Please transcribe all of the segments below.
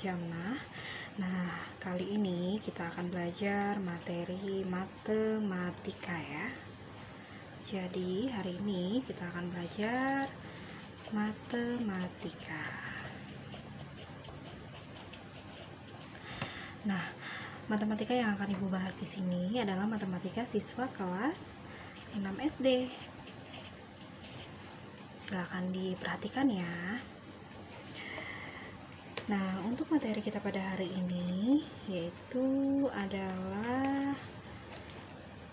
Jamnah. Nah, kali ini kita akan belajar materi matematika ya. Jadi, hari ini kita akan belajar matematika. Nah, matematika yang akan Ibu bahas di sini adalah matematika siswa kelas 6 SD. Silakan diperhatikan ya. Nah, untuk materi kita pada hari ini yaitu adalah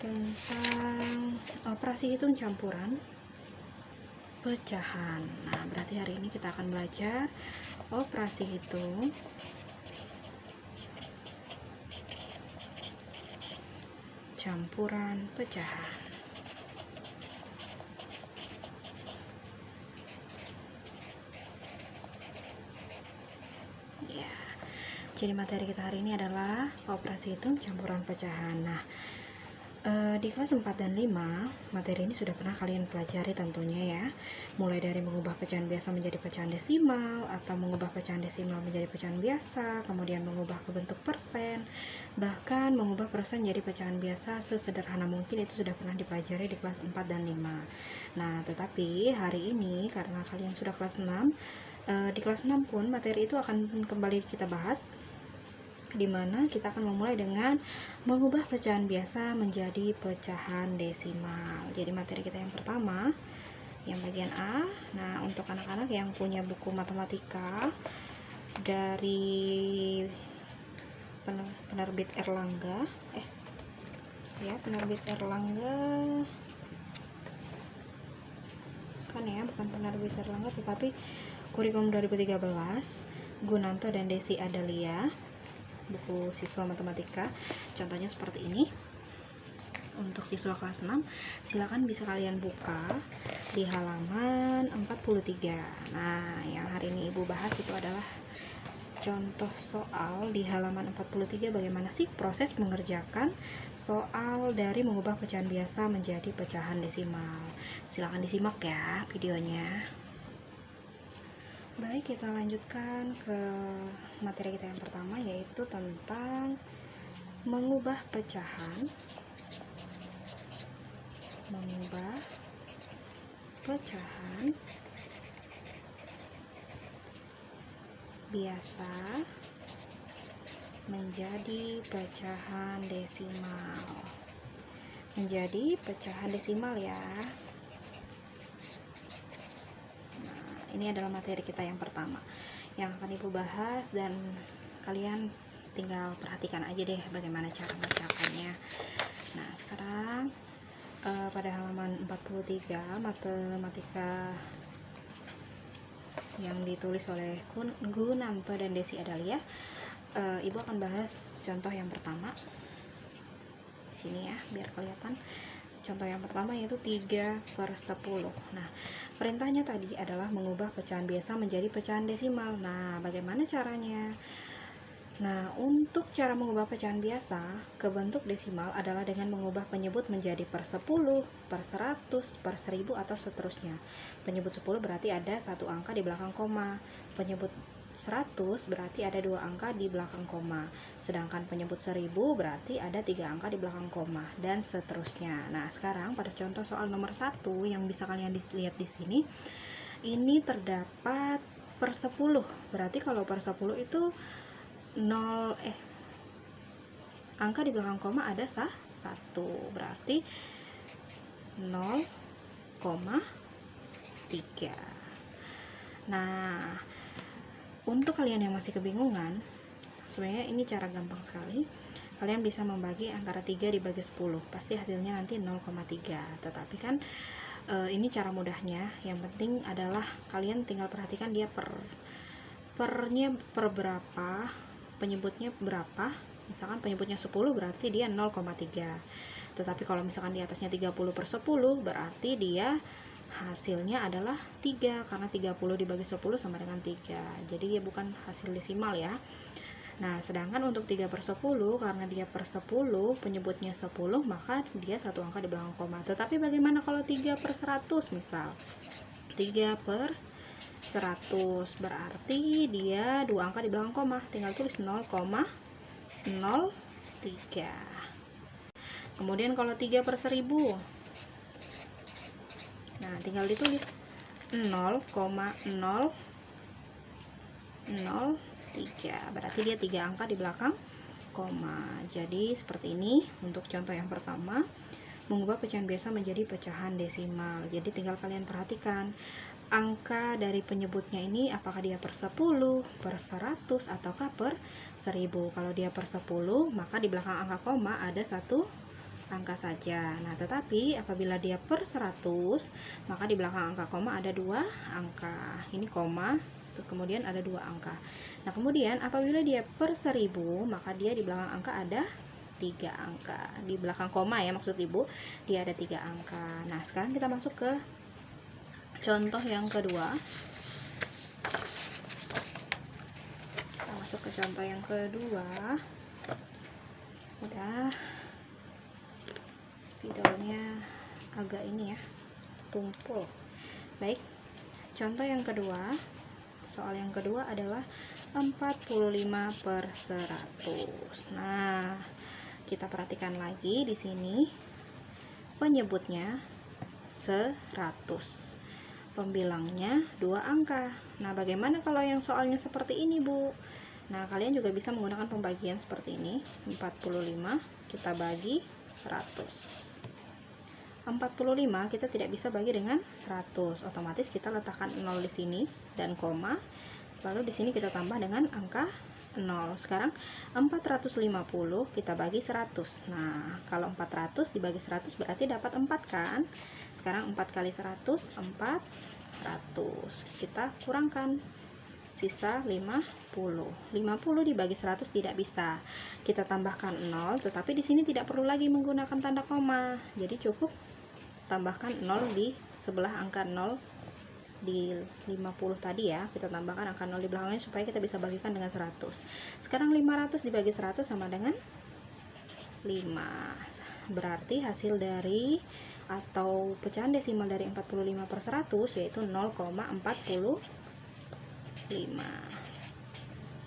tentang operasi hitung campuran pecahan. Nah, berarti hari ini kita akan belajar operasi hitung campuran pecahan. Ya, jadi materi kita hari ini adalah operasi hitung campuran pecahan. Nah, di kelas 4 dan 5, materi ini sudah pernah kalian pelajari tentunya ya. Mulai dari mengubah pecahan biasa menjadi pecahan desimal, atau mengubah pecahan desimal menjadi pecahan biasa, kemudian mengubah ke bentuk persen, bahkan mengubah persen jadi pecahan biasa sesederhana mungkin itu sudah pernah dipelajari di kelas 4 dan 5. Nah, tetapi hari ini karena kalian sudah kelas 6, di kelas 6 pun materi itu akan kembali kita bahas, di mana kita akan memulai dengan mengubah pecahan biasa menjadi pecahan desimal. Jadi materi kita yang pertama, yang bagian A. Nah, untuk anak-anak yang punya buku matematika dari penerbit Erlangga, penerbit Erlangga kan ya, bukan penerbit Erlangga tetapi kurikulum 2013, Gunanto dan Desi Adalia, buku siswa matematika. Contohnya seperti ini. Untuk siswa kelas 6, silakan bisa kalian buka di halaman 43. Nah, yang hari ini Ibu bahas itu adalah contoh soal di halaman 43, bagaimana sih proses mengerjakan soal dari mengubah pecahan biasa menjadi pecahan desimal. Silakan disimak ya videonya. Baik, kita lanjutkan ke materi kita yang pertama, yaitu tentang mengubah pecahan biasa menjadi pecahan desimal. Menjadi pecahan desimal ya. Ini adalah materi kita yang pertama yang akan Ibu bahas, dan kalian tinggal perhatikan aja deh bagaimana cara mengerjakannya. Nah, sekarang pada halaman 43 matematika yang ditulis oleh Gunanto dan Desi Adalia, Ibu akan bahas contoh yang pertama di sini ya, biar kelihatan. Contoh yang pertama yaitu 3/10. Nah, perintahnya tadi adalah mengubah pecahan biasa menjadi pecahan desimal. Nah, bagaimana caranya? Nah, untuk cara mengubah pecahan biasa ke bentuk desimal adalah dengan mengubah penyebut menjadi per 10, per 100, per 1000, atau seterusnya. Penyebut 10 berarti ada satu angka di belakang koma. Penyebut 100 berarti ada 2 angka di belakang koma, sedangkan penyebut 1000 berarti ada 3 angka di belakang koma, dan seterusnya. Nah, sekarang pada contoh soal nomor 1 yang bisa kalian lihat di sini, ini terdapat per 10. Berarti kalau per 10 itu 0 angka di belakang koma ada 1, berarti 0,3. Nah, untuk kalian yang masih kebingungan, sebenarnya ini cara gampang sekali. Kalian bisa membagi antara 3 dibagi 10, pasti hasilnya nanti 0,3. Tetapi kan ini cara mudahnya. Yang penting adalah kalian tinggal perhatikan dia pernya per berapa, penyebutnya berapa. Misalkan penyebutnya 10 berarti dia 0,3. Tetapi kalau misalkan di atasnya 30/10 berarti dia hasilnya adalah 3, karena 30 dibagi 10 sama dengan 3. Jadi dia bukan hasil desimal ya. Nah, sedangkan untuk 3/10 karena dia per 10, penyebutnya 10, maka dia satu angka di belakang koma. Tetapi bagaimana kalau 3/100 misal? 3/100 100, berarti dia 2 angka di belakang koma, tinggal tulis 0,03. Kemudian kalau 3 per 1000, nah tinggal ditulis 0,003, berarti dia 3 angka di belakang koma. Jadi seperti ini untuk contoh yang pertama, mengubah pecahan biasa menjadi pecahan desimal. Jadi tinggal kalian perhatikan angka dari penyebutnya ini, apakah dia per 10, per 100, ataukah per 1000. Kalau dia per 10, maka di belakang angka koma ada satu angka saja. Nah, tetapi apabila dia per 100, maka di belakang angka koma ada 2 angka. Ini koma, kemudian ada 2 angka. Nah, kemudian apabila dia per 1000, maka dia di belakang angka ada 3 angka. Di belakang koma ya, maksud Ibu, dia ada 3 angka. Nah, sekarang kita masuk ke contoh yang kedua. Kita masuk ke contoh yang kedua. Udah, spidolnya agak ini ya, tumpul. Baik, contoh yang kedua. Soal yang kedua adalah 45 per 100. Nah, kita perhatikan lagi di sini penyebutnya 100. Pembilangnya 2 angka. Nah, bagaimana kalau yang soalnya seperti ini, Bu? Nah, kalian juga bisa menggunakan pembagian seperti ini. 45 kita bagi 100. 45 kita tidak bisa bagi dengan 100. Otomatis kita letakkan 0 di sini dan koma. Lalu di sini kita tambah dengan angka 0. Sekarang 450 kita bagi 100. Nah, kalau 400 dibagi 100 berarti dapat 4 kan? Sekarang 4 kali 100, 400. Kita kurangkan, sisa 50. 50 dibagi 100 tidak bisa. Kita tambahkan 0, tetapi di sini tidak perlu lagi menggunakan tanda koma. Jadi cukup tambahkan 0 di sebelah angka 0 di 50 tadi ya. Kita tambahkan angka 0 di belakangnya supaya kita bisa bagikan dengan 100. Sekarang 500 dibagi 100 sama dengan 5. Berarti hasil dari atau pecahan desimal dari 45 per 100 yaitu 0,45.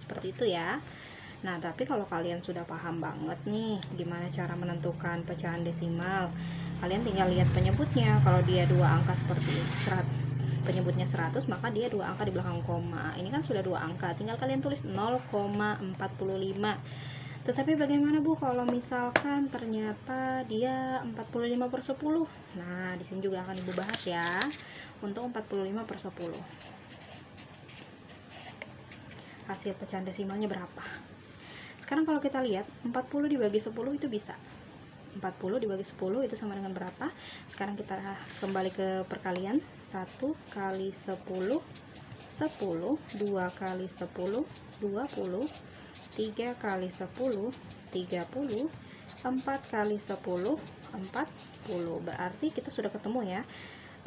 Seperti itu ya. Nah, tapi kalau kalian sudah paham banget nih gimana cara menentukan pecahan desimal, kalian tinggal lihat penyebutnya. Kalau dia 2 angka seperti 100, penyebutnya 100, maka dia 2 angka di belakang koma. Ini kan sudah 2 angka, tinggal kalian tulis 0,45. Tetapi bagaimana, Bu, kalau misalkan ternyata dia 45 per 10? Nah, di sini juga akan Ibu bahas ya untuk 45 per 10. Hasil pecahan desimalnya berapa? Sekarang kalau kita lihat 40 dibagi 10 itu bisa. 40 dibagi 10 itu sama dengan berapa? Sekarang kita kembali ke perkalian. 1 kali 10, 10. 2 kali 10, 20. 3 kali 10, 30. 4 kali 10, 40. Berarti kita sudah ketemu ya.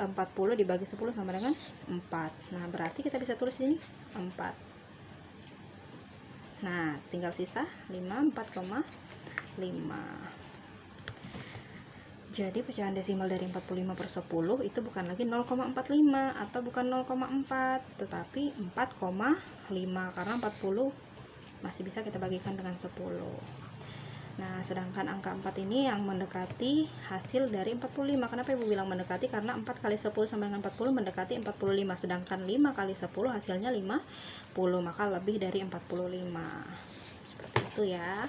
40 dibagi 10 sama dengan 4. Nah, berarti kita bisa tulis ini 4. Nah, tinggal sisa 5, 4,5. Jadi pecahan desimal dari 45 per 10 itu bukan lagi 0,45 atau bukan 0,4, tetapi 4,5 karena 40 masih bisa kita bagikan dengan 10. Nah, sedangkan angka 4 ini yang mendekati hasil dari 45. Kenapa Ibu bilang mendekati? Karena 4 kali 10 sama dengan 40 mendekati 45. Sedangkan 5 kali 10 hasilnya 50. Maka lebih dari 45. Seperti itu ya.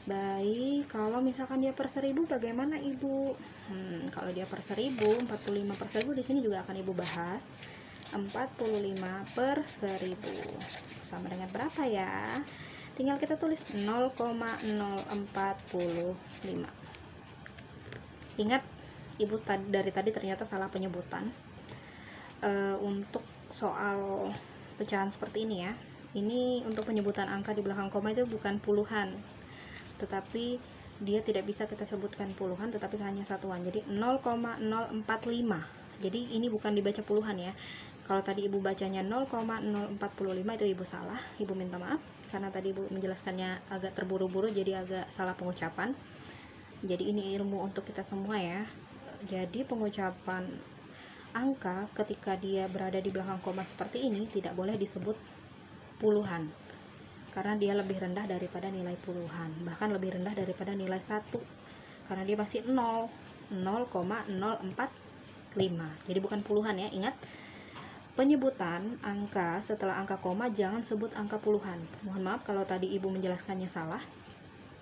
Baik, kalau misalkan dia per 1000 bagaimana Ibu? Kalau dia per 1000, 45 per 1000 di sini juga akan Ibu bahas. 45 per 1000 sama dengan berapa ya? Tinggal kita tulis 0,045. Ingat, Ibu dari tadi ternyata salah penyebutan. Untuk soal pecahan seperti ini ya, ini untuk penyebutan angka di belakang koma itu bukan puluhan, tetapi dia tidak bisa kita sebutkan puluhan, tetapi hanya satuan. Jadi 0,045. Jadi ini bukan dibaca puluhan ya. Kalau tadi Ibu bacanya 0,045 itu Ibu salah. Ibu minta maaf karena tadi Ibu menjelaskannya agak terburu-buru, jadi agak salah pengucapan. Jadi ini ilmu untuk kita semua ya. Jadi pengucapan angka ketika dia berada di belakang koma seperti ini tidak boleh disebut puluhan, karena dia lebih rendah daripada nilai puluhan, bahkan lebih rendah daripada nilai 1, karena dia masih 0,045. Jadi bukan puluhan ya, ingat. Penyebutan angka setelah angka koma jangan sebut angka puluhan. Mohon maaf kalau tadi ibu menjelaskannya salah.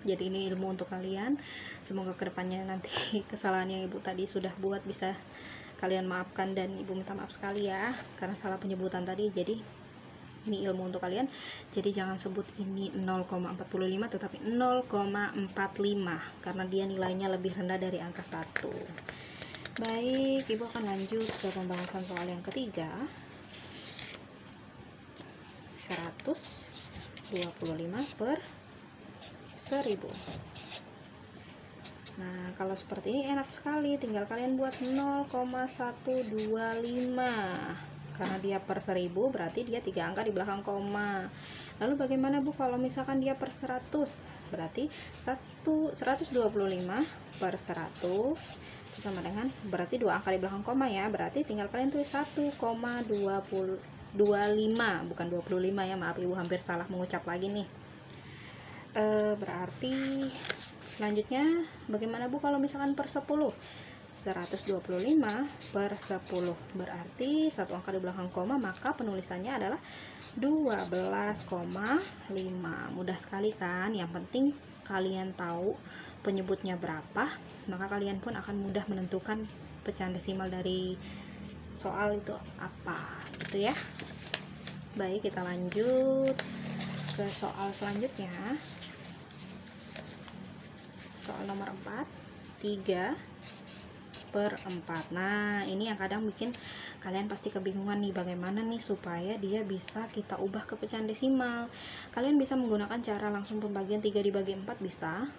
Jadi ini ilmu untuk kalian. Semoga kedepannya nanti kesalahan yang ibu tadi sudah buat bisa kalian maafkan, dan ibu minta maaf sekali ya karena salah penyebutan tadi. Jadi ini ilmu untuk kalian. Jadi jangan sebut ini 0,45 tetapi 0,45 karena dia nilainya lebih rendah dari angka 1. Baik, ibu akan lanjut ke pembahasan soal yang ketiga. 125 per 1000. Nah, kalau seperti ini enak sekali, tinggal kalian buat 0,125. Karena dia per 1000 berarti dia 3 angka di belakang koma. Lalu bagaimana Bu kalau misalkan dia per 100? Berarti 125 per 100 itu sama dengan, berarti 2 angka di belakang koma ya. Berarti tinggal kalian tulis 1,25, bukan 25 ya, maaf ibu hampir salah mengucap lagi nih. Berarti selanjutnya bagaimana Bu kalau misalkan per 10? 125 per 10 berarti 1 angka di belakang koma, maka penulisannya adalah 12,5. Mudah sekali kan? Yang penting kalian tahu penyebutnya berapa, maka kalian pun akan mudah menentukan pecahan desimal dari soal itu apa, gitu ya. Baik, kita lanjut ke soal selanjutnya. Soal nomor 4, 3 per 4. Nah, ini yang kadang bikin kalian pasti kebingungan nih, bagaimana nih supaya dia bisa kita ubah ke pecahan desimal. Kalian bisa menggunakan cara langsung pembagian 3 dibagi 4 bisa.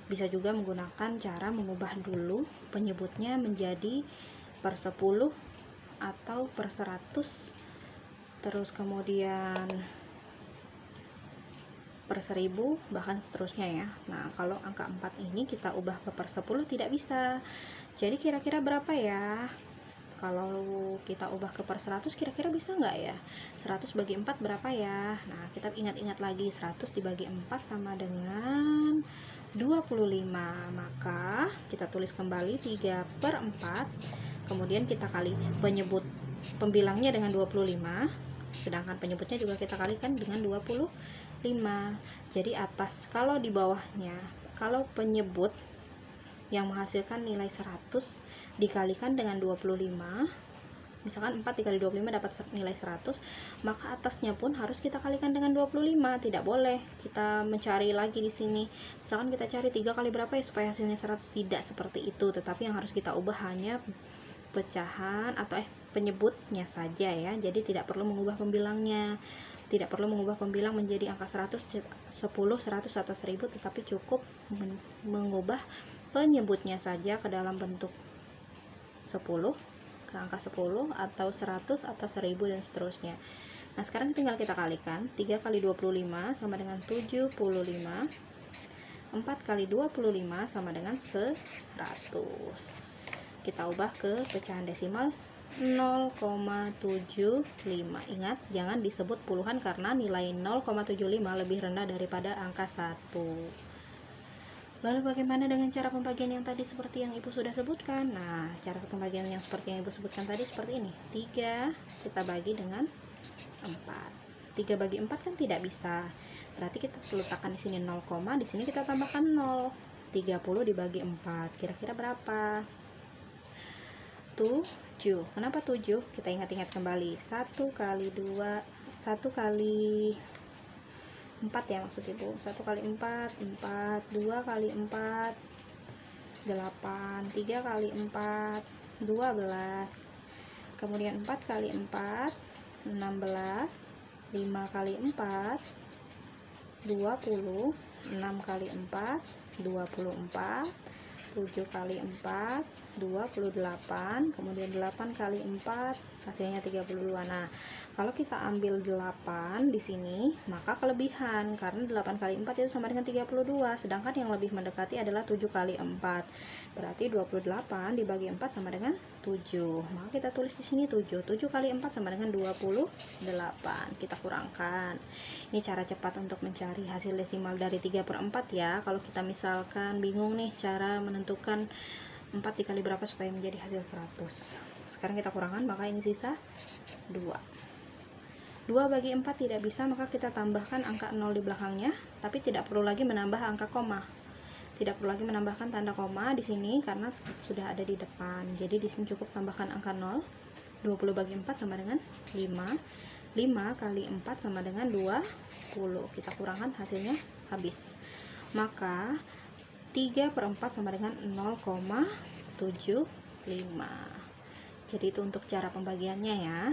Bisa juga menggunakan cara mengubah dulu penyebutnya menjadi per 10 atau per 100, terus kemudian per 1000, bahkan seterusnya ya. Nah, kalau angka 4 ini kita ubah ke per 10 tidak bisa. Jadi kira-kira berapa ya? Kalau kita ubah ke per 100 kira-kira bisa nggak ya? 100 bagi 4 berapa ya? Nah, kita ingat-ingat lagi, 100 dibagi 4 sama dengan 25. Maka kita tulis kembali 3 per 4, kemudian kita kali penyebut pembilangnya dengan 25, sedangkan penyebutnya juga kita kalikan dengan 25. Jadi atas, kalau di bawahnya, kalau penyebut yang menghasilkan nilai 100 dikalikan dengan 25, misalkan 4 dikali 25 dapat nilai 100, maka atasnya pun harus kita kalikan dengan 25. Tidak boleh kita mencari lagi di sini, misalkan kita cari 3 kali berapa ya supaya hasilnya 100, tidak seperti itu. Tetapi yang harus kita ubah hanya pecahan atau penyebutnya saja ya. Jadi tidak perlu mengubah pembilangnya, tidak perlu mengubah pembilang menjadi angka 100, 10, 100 atau 1000, tetapi cukup mengubah penyebutnya saja ke dalam bentuk 10, ke angka 10 atau 100 atau 1000 dan seterusnya. Nah, sekarang tinggal kita kalikan. 3 kali 25 sama dengan 75, 4 kali 25 sama dengan 100. Kita ubah ke pecahan desimal 0,75. Ingat, jangan disebut puluhan karena nilai 0,75 lebih rendah daripada angka 1. Lalu bagaimana dengan cara pembagian yang tadi seperti yang ibu sudah sebutkan? Nah, cara pembagian yang seperti yang ibu sebutkan tadi seperti ini. 3 kita bagi dengan 4. 3 bagi 4 kan tidak bisa. Berarti kita letakkan di sini 0, di sini kita tambahkan 0. 30 dibagi 4. Kira-kira berapa? 7. Kenapa 7? Kita ingat-ingat kembali. 1 kali 2, 1 kali 4 ya maksud ibu. 1 kali 4, 4, 2 kali 4, 8, 3 kali 4, 12, kemudian 4 kali 4, 16, 5 kali 4, 20, 6 kali 4, 24, 7 kali 4, 28, kemudian 8 kali 4, hasilnya 32. Nah, kalau kita ambil 8 di sini, maka kelebihan karena 8 kali 4 itu sama dengan 32, sedangkan yang lebih mendekati adalah 7 kali 4. Berarti 28 dibagi 4 sama dengan 7. Maka kita tulis di sini 7. 7 kali 4 sama dengan 28. Kita kurangkan. Ini cara cepat untuk mencari hasil desimal dari 3/4 ya. Kalau kita misalkan bingung nih cara menentukan 4 dikali berapa supaya menjadi hasil 100. Sekarang kita kurangkan, maka ini sisa 2. 2 bagi 4 tidak bisa, maka kita tambahkan angka 0 di belakangnya, tapi tidak perlu lagi menambah angka koma. Tidak perlu lagi menambahkan tanda koma di sini karena sudah ada di depan. Jadi di sini cukup tambahkan angka 0. 20 bagi 4 sama dengan 5. 5 kali 4 sama dengan 20. Kita kurangkan, hasilnya habis. Maka 3/4 sama dengan 0,75. Jadi itu untuk cara pembagiannya ya.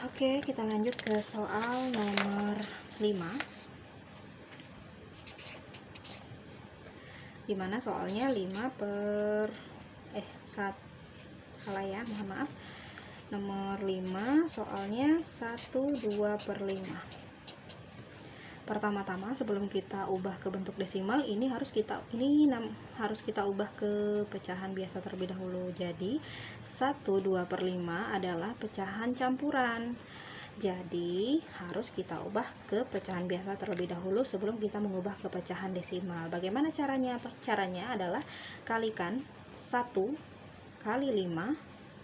Oke, kita lanjut ke soal nomor 5. Dimana soalnya salah ya, mohon maaf. Nomor 5 soalnya 1/2/5. Pertama-tama sebelum kita ubah ke bentuk desimal, ini harus kita ubah ke pecahan biasa terlebih dahulu. Jadi 1/2/5 adalah pecahan campuran. Jadi harus kita ubah ke pecahan biasa terlebih dahulu sebelum kita mengubah ke pecahan desimal. Bagaimana caranya? Caranya adalah kalikan 1 kali 5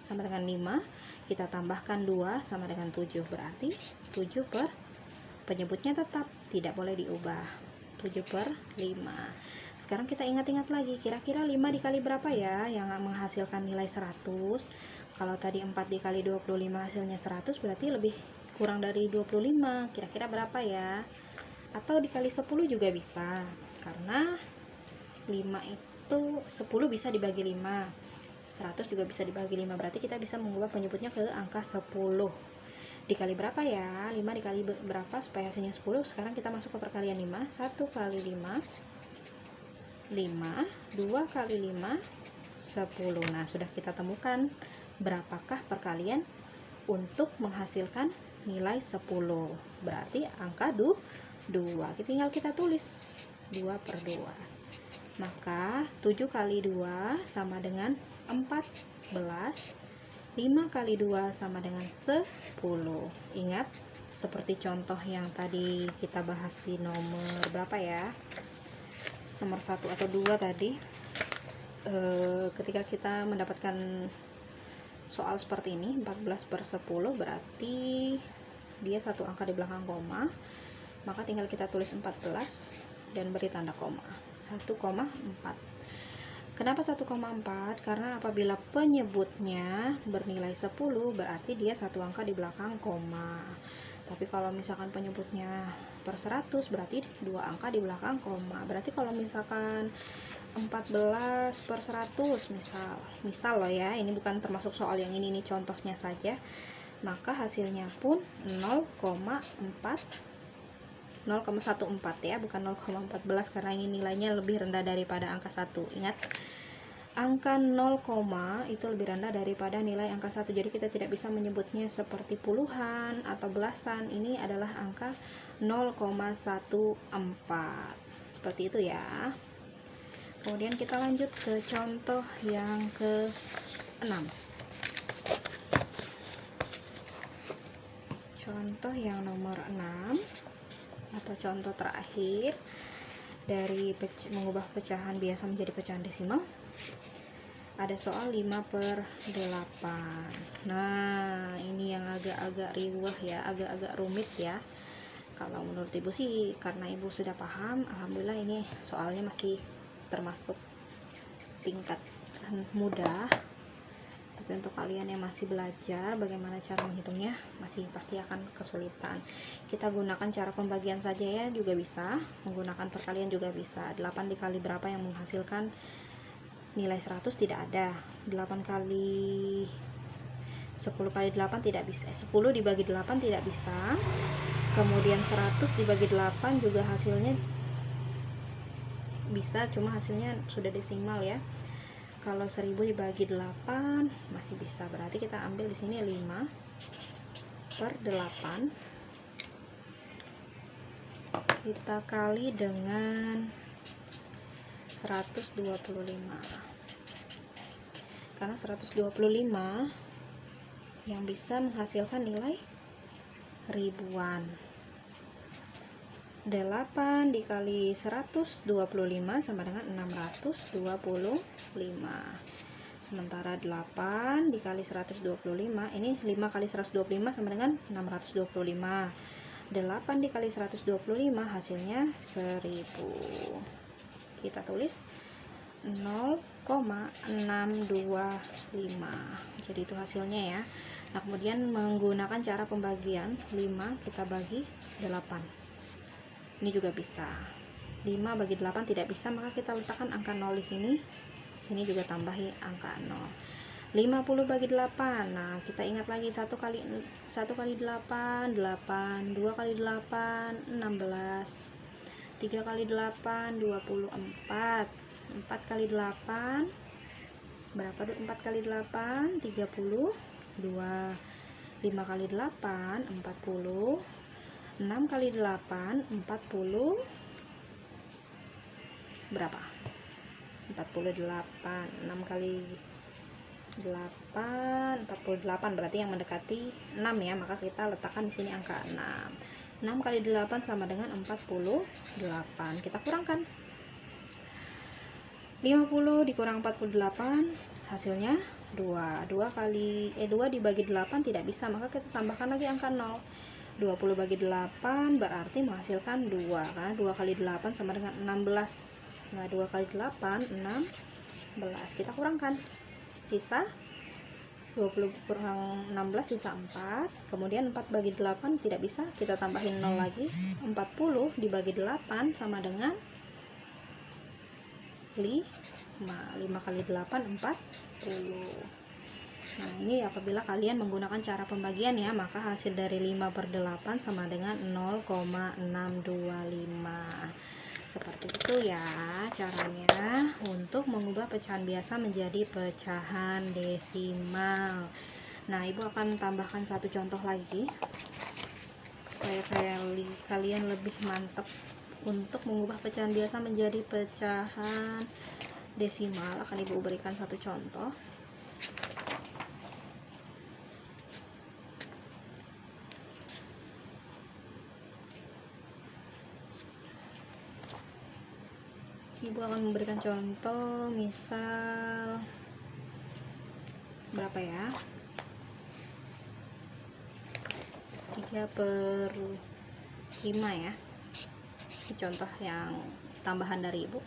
sama dengan 5, kita tambahkan 2 sama dengan 7, berarti 7 per, penyebutnya tetap tidak boleh diubah, 7/5. Sekarang kita ingat-ingat lagi, kira-kira 5 dikali berapa ya yang menghasilkan nilai 100? Kalau tadi 4 dikali 25 hasilnya 100, berarti lebih kurang dari 25. Kira-kira berapa ya? Atau dikali 10 juga bisa, karena 5 itu 10 bisa dibagi 5, 100 juga bisa dibagi 5, berarti kita bisa mengubah penyebutnya ke angka 10. Dikali berapa ya? 5 dikali berapa supaya hasilnya 10? Sekarang kita masuk ke perkalian 5. 1 kali 5 5, 2 kali 5 10. Nah, sudah kita temukan berapakah perkalian untuk menghasilkan nilai 10. Berarti angka 2. Tinggal kita tulis 2/2. Maka 7 kali 2 sama dengan 14. 5 kali 2 sama dengan 10. Ingat, seperti contoh yang tadi kita bahas di nomor berapa ya? Nomor 1 atau 2 tadi. Ketika kita mendapatkan soal seperti ini, 14/10, berarti dia satu angka di belakang koma. Maka tinggal kita tulis 14 dan beri tanda koma. 1,4. Kenapa 1,4? Karena apabila penyebutnya bernilai 10, berarti dia satu angka di belakang koma. Tapi kalau misalkan penyebutnya per 100, berarti 2 angka di belakang koma. Berarti kalau misalkan 14/100 misal loh ya, ini bukan termasuk soal yang ini contohnya saja, maka hasilnya pun 0,14 ya, bukan 0,14 karena ini nilainya lebih rendah daripada angka 1. Ingat, angka 0, itu lebih rendah daripada nilai angka 1. Jadi kita tidak bisa menyebutnya seperti puluhan atau belasan. Ini adalah angka 0,14. Seperti itu ya. Kemudian kita lanjut ke contoh yang ke-6. Contoh yang nomor 6 atau contoh terakhir dari mengubah pecahan biasa menjadi pecahan desimal. Ada soal 5/8. Nah, ini yang agak-agak riwah ya, agak-agak rumit ya. Kalau menurut ibu sih, karena ibu sudah paham, alhamdulillah ini soalnya masih termasuk tingkat mudah. Tapi untuk kalian yang masih belajar bagaimana cara menghitungnya, masih pasti akan kesulitan. Kita gunakan cara pembagian saja ya, juga bisa. Menggunakan perkalian juga bisa. 8 dikali berapa yang menghasilkan nilai 100? Tidak ada. 8 kali 10 kali 8 tidak bisa. 10 dibagi 8 tidak bisa. Kemudian 100 dibagi 8 juga hasilnya bisa, cuma hasilnya sudah desimal ya. Kalau 1000 dibagi 8 masih bisa, berarti kita ambil di sini 5/8, kita kali dengan 125, karena 125 yang bisa menghasilkan nilai ribuan. 8 dikali 125 sama dengan 625. Sementara 8 dikali 125, ini 5 kali 125 sama dengan 625. 8 dikali 125 hasilnya 1000. Kita tulis 0,625. Jadi itu hasilnya ya. Nah, kemudian menggunakan cara pembagian, 5 kita bagi 8. Ini juga bisa. 5 bagi 8 tidak bisa, maka kita letakkan angka 0 di sini. Sini juga tambahi angka 0. 50 bagi 8. Nah, kita ingat lagi 1 kali 8, 8, 2 kali 8, 16. 3 kali 8, 24. 4 kali 8 berapa? 4 kali 8 32. 5 kali 8 40. 6 kali 8 40 berapa? 48. 6 kali 8 48, berarti yang mendekati 6 ya, maka kita letakkan di sini angka 6. 6 kali 8 sama dengan 48. Kita kurangkan. 50 dikurang 48 hasilnya 2. 2 dibagi 8 tidak bisa, maka kita tambahkan lagi angka 0. 20 bagi 8 berarti menghasilkan 2, karena 2 kali 8 sama dengan 16. Nah, 2 kali 8 16. Kita kurangkan. Sisa 20 kurang 16 sisa 4. Kemudian 4 bagi 8 tidak bisa, kita tambahin 0 lagi. 40 dibagi 8 sama dengan 5. 5 kali 8 40. Nah, ini apabila kalian menggunakan cara pembagian ya, maka hasil dari 5/8 sama dengan 0,625. Seperti itu ya caranya untuk mengubah pecahan biasa menjadi pecahan desimal. Nah, Ibu akan tambahkan satu contoh lagi supaya kalian lebih mantap untuk mengubah pecahan biasa menjadi pecahan desimal. Akan Ibu berikan satu contoh. Ibu akan memberikan contoh, misal berapa ya, 3/5 ya. Ini contoh yang tambahan dari Ibu.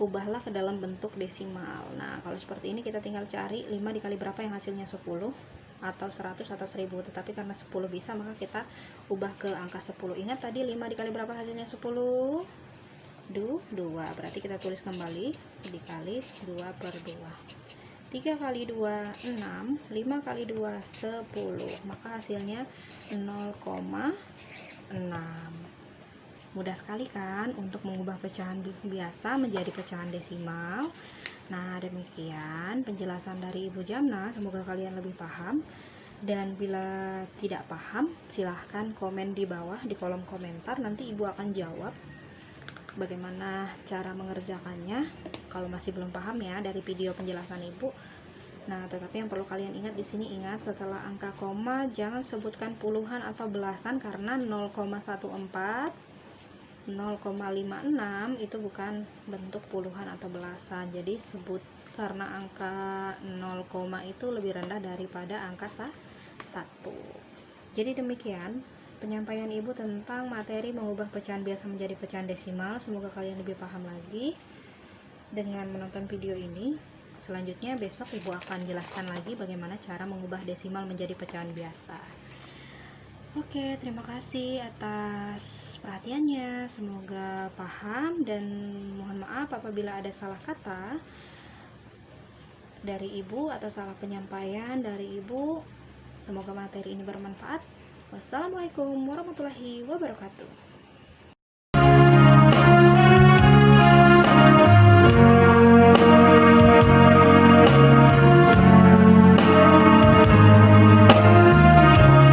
Ubahlah ke dalam bentuk desimal. Nah, kalau seperti ini kita tinggal cari 5 dikali berapa yang hasilnya 10 atau 100 atau 1000. Tetapi karena 10 bisa, maka kita ubah ke angka 10. Ingat tadi 5 dikali berapa hasilnya 10? 2. Berarti kita tulis kembali dikali 2/2. 3 kali 2 6, 5 kali 2 10, maka hasilnya 0,6. Mudah sekali kan untuk mengubah pecahan biasa menjadi pecahan desimal. Nah, demikian penjelasan dari Ibu Jamna, semoga kalian lebih paham. Dan bila tidak paham, silahkan komen di bawah di kolom komentar, nanti Ibu akan jawab bagaimana cara mengerjakannya kalau masih belum paham ya dari video penjelasan Ibu. Nah, tetapi yang perlu kalian ingat di sini, ingat setelah angka koma jangan sebutkan puluhan atau belasan, karena 0,14 0,56 itu bukan bentuk puluhan atau belasan. Jadi sebut, karena angka 0, itu lebih rendah daripada angka 1. Jadi demikian penyampaian Ibu tentang materi mengubah pecahan biasa menjadi pecahan desimal. Semoga kalian lebih paham lagi dengan menonton video ini. Selanjutnya besok Ibu akan jelaskan lagi bagaimana cara mengubah desimal menjadi pecahan biasa. Oke, terima kasih atas perhatiannya. Semoga paham, dan mohon maaf apabila ada salah kata dari Ibu atau salah penyampaian dari Ibu. Semoga materi ini bermanfaat. Wassalamualaikum warahmatullahi wabarakatuh.